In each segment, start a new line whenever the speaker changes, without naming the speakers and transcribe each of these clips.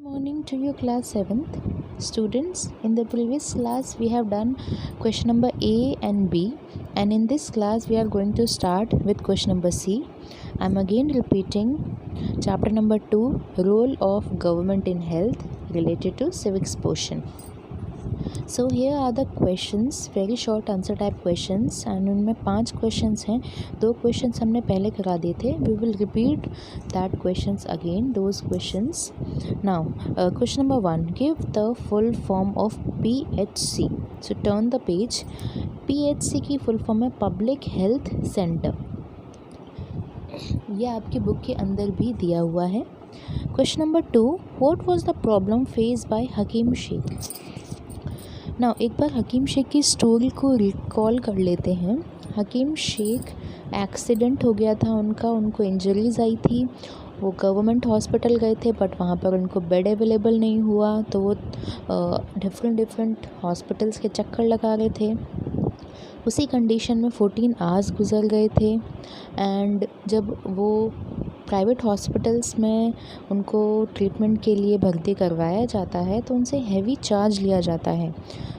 Morning to you, class 7th students. In the previous class we have done question number A and B, and in this class we are going to start with question number C. I am again repeating chapter number 2, role of government in health, related to civics portion. So here are the questions, very short answer type questions, and उनमें 5 questions हैं. 2 questions हमने पहले करा दिए थे. We will repeat that questions again, those questions. Now question number 1, give the full form of PHC. So turn the page. PHC की full form है Public Health Center. यह आपकी बुक के अंदर भी दिया हुआ है. Question number 2, what was the problem faced by Hakim Sheikh? Now एक बार हकीम शेख की स्टोरी को रिकॉल कर लेते हैं. हकीम शेख एक्सीडेंट हो गया था उनको इंजरीज आई थी. वो गवर्नमेंट हॉस्पिटल गए थे, बट वहाँ पर उनको बेड अवेलेबल नहीं हुआ, तो वो डिफरेंट हॉस्पिटल्स के चक्कर लगा रहे थे. उसी कंडीशन में 14 आवर्स गुजर गए थे. एंड जब वो प्राइवेट हॉस्पिटल्स में उनको ट्रीटमेंट के लिए भर्ती करवाया जाता है तो उनसे हैवी चार्ज लिया जाता है.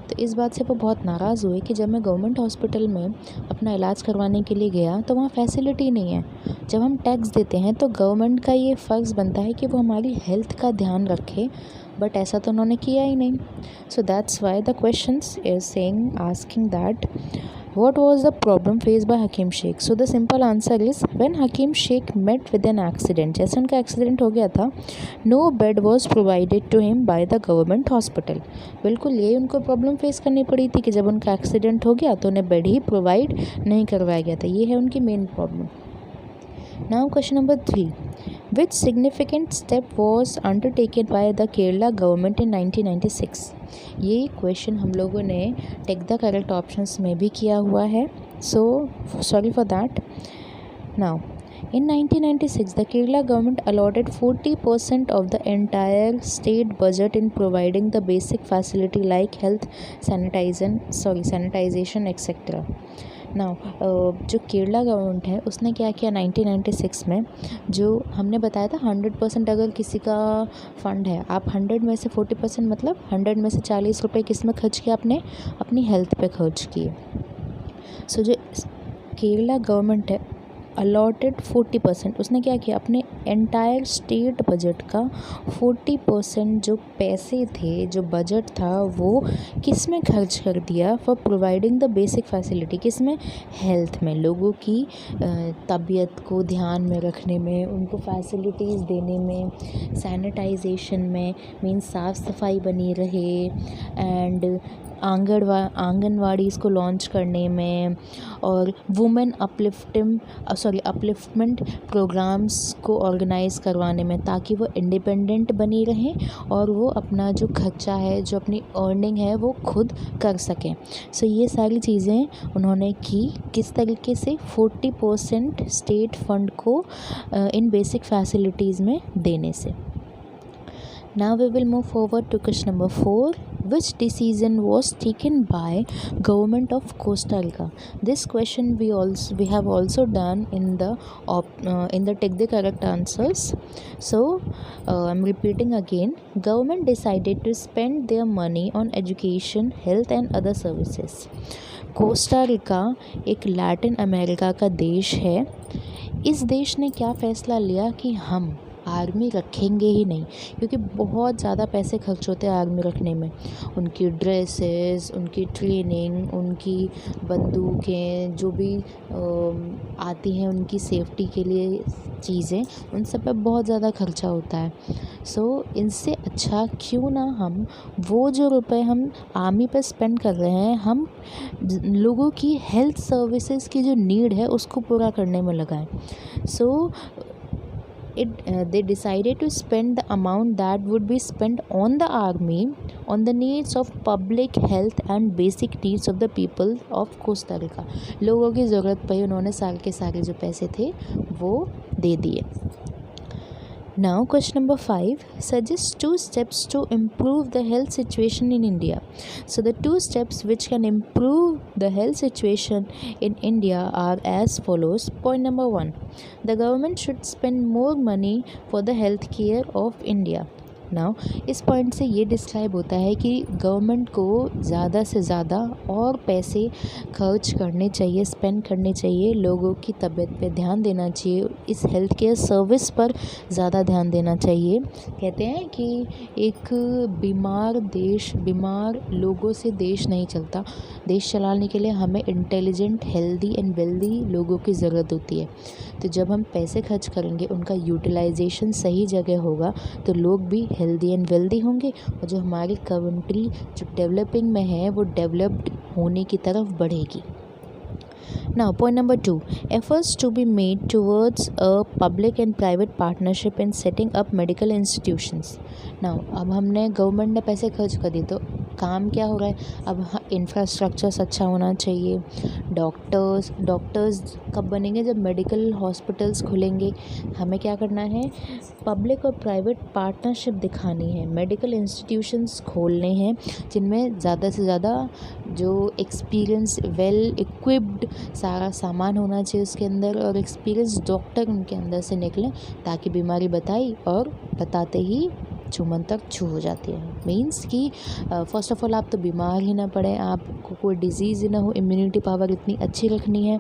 तो इस बात से वो बहुत नाराज़ हुए कि जब मैं गवर्नमेंट हॉस्पिटल में अपना इलाज करवाने के लिए गया तो वहाँ फैसिलिटी नहीं है. जब हम टैक्स देते हैं तो गवर्नमेंट का ये फ़र्ज़ बनता है कि वो हमारी हेल्थ का ध्यान रखे, बट ऐसा तो उन्होंने किया ही नहीं. So that's why the questions is saying asking that what was the problem faced by Hakim Sheikh. So the simple answer is when Hakim Sheikh met with an accident, जैसे उनका एक्सीडेंट हो गया था, no bed was provided to him by the government hospital. बिल्कुल यही उनको problem face करनी पड़ी थी कि जब उनका एक्सीडेंट हो गया तो उन्हें बेड ही प्रोवाइड नहीं करवाया गया था. ये है उनकी main problem. Now question number 3, which significant step was undertaken by the Kerala government in 1996? ये क्वेश्चन हम लोगों ने टेक द करेक्ट ऑप्शंस में भी किया हुआ है, so sorry for that. Now in 1996 the Kerala government allotted 40% of the entire state budget in providing the basic facility like health, sanitization etc. Now जो केरला गवर्नमेंट है उसने क्या किया 1996 में, जो हमने बताया था 100% अगर किसी का फ़ंड है, आप 100 में से 40% मतलब 100 में से 40 रुपये किस में खर्च किया, आपने अपनी हेल्थ पे खर्च किए. सो जो केरला गवर्नमेंट है अलॉटेड 40%, उसने क्या किया अपने एंटायर स्टेट बजट का 40% जो पैसे थे, जो बजट था, वो किस में खर्च कर दिया for providing the basic facility. किस में? हेल्थ में, लोगों की तबीयत को ध्यान में रखने में, उनको फैसिलिटीज़ देने में, सैनिटाइजेशन में, मीन्स साफ़ सफाई बनी रहे, एंड आंगनवाड़ीज़ को लॉन्च करने में, और वुमेन अपलिफ्टमेंट प्रोग्राम्स को ऑर्गेनाइज़ करवाने में, ताकि वो इंडिपेंडेंट बनी रहें और वो अपना जो खर्चा है, जो अपनी अर्निंग है, वो खुद कर सकें. सो ये सारी चीज़ें उन्होंने की. किस तरीके से? 40% स्टेट फंड को इन बेसिक फैसिलिटीज़ में देने से. Now we will move forward to question number 4. Which decision was taken by government of Costa Rica? This question we have also done in the take the correct answers. So I'm repeating again. Government decided to spend their money on education, health and other services. Costa Rica एक Latin America का देश है. इस देश ने क्या फ़ैसला लिया कि हम आर्मी रखेंगे ही नहीं, क्योंकि बहुत ज़्यादा पैसे खर्च होते हैं आर्मी रखने में. उनकी ड्रेसेस, उनकी ट्रेनिंग, उनकी बंदूकें जो भी आती हैं, उनकी सेफ्टी के लिए चीज़ें, उन सब पे बहुत ज़्यादा खर्चा होता है. सो इनसे अच्छा क्यों ना हम वो जो रुपए हम आर्मी पे स्पेंड कर रहे हैं, हम लोगों की हेल्थ सर्विसेज की जो नीड है उसको पूरा करने में लगाएं. सो they decided to spend the amount that would be spent on the army on the needs of public health and basic needs of the people of Costa Rica. लोगों की ज़रूरत पे उन्होंने सारे के सारे जो पैसे थे वो दे दिए. Now question number 5, suggest 2 steps to improve the health situation in India. So the 2 steps which can improve the health situation in India are as follows. Point number 1, the government should spend more money for the health care of India. Now इस point से ये describe होता है कि government को ज़्यादा से ज़्यादा और पैसे खर्च करने चाहिए, स्पेंड करने चाहिए, लोगों की तबीयत पे ध्यान देना चाहिए, इस हेल्थ केयर सर्विस पर ज़्यादा ध्यान देना चाहिए। कहते हैं कि एक बीमार लोगों से देश नहीं चलता। देश चलाने के लिए हमें इंटेलिजेंट, हेल्दी एंड वेल्दी लोगों की ज़रूरत होती है। तो जब हम पैसे खर्च करेंगे, उनका यूटिलाइजेशन सही जगह होगा, तो लोग भी हेल्दी एंड वेल्दी होंगे और जो हमारी कंट्री जो डेवलपिंग में है वो डेवलप्ड होने की तरफ बढ़ेगी। Now, point number 2, efforts to be made towards a public and private partnership in setting up medical institutions. Now, अब हमने गवर्नमेंट ने पैसे खर्च कर दिए तो काम क्या हो रहा है, अब इंफ्रास्ट्रक्चर्स अच्छा होना चाहिए। डॉक्टर्स कब बनेंगे, जब मेडिकल हॉस्पिटल्स खुलेंगे। हमें क्या करना है, पब्लिक और प्राइवेट पार्टनरशिप दिखानी है, मेडिकल इंस्टीट्यूशंस खोलने हैं जिनमें ज़्यादा से ज़्यादा जो एक्सपीरियंस, वेल इक्विप्ड सारा सामान होना चाहिए उसके अंदर, और एक्सपीरियंस डॉक्टर उनके अंदर से निकलें ताकि बीमारी बताई और बताते ही छूमन तक छू हो जाती है। मीन्स कि फ़र्स्ट ऑफ़ ऑल आप तो बीमार ही ना पड़े, आपको कोई डिज़ीज़ ही ना हो, इम्यूनिटी पावर इतनी अच्छी रखनी है।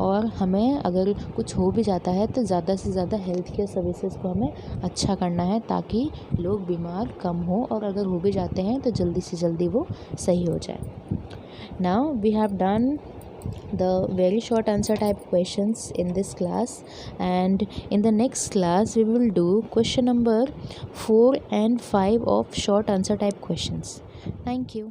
और हमें अगर कुछ हो भी जाता है तो ज़्यादा से ज़्यादा हेल्थ केयर सर्विसेज को हमें अच्छा करना है ताकि लोग बीमार कम हो, और अगर हो भी जाते हैं तो जल्दी से जल्दी वो सही हो जाए। Now we have done the very short answer type questions in this class, and in the next class we will do question number 4 and 5 of short answer type questions. Thank you.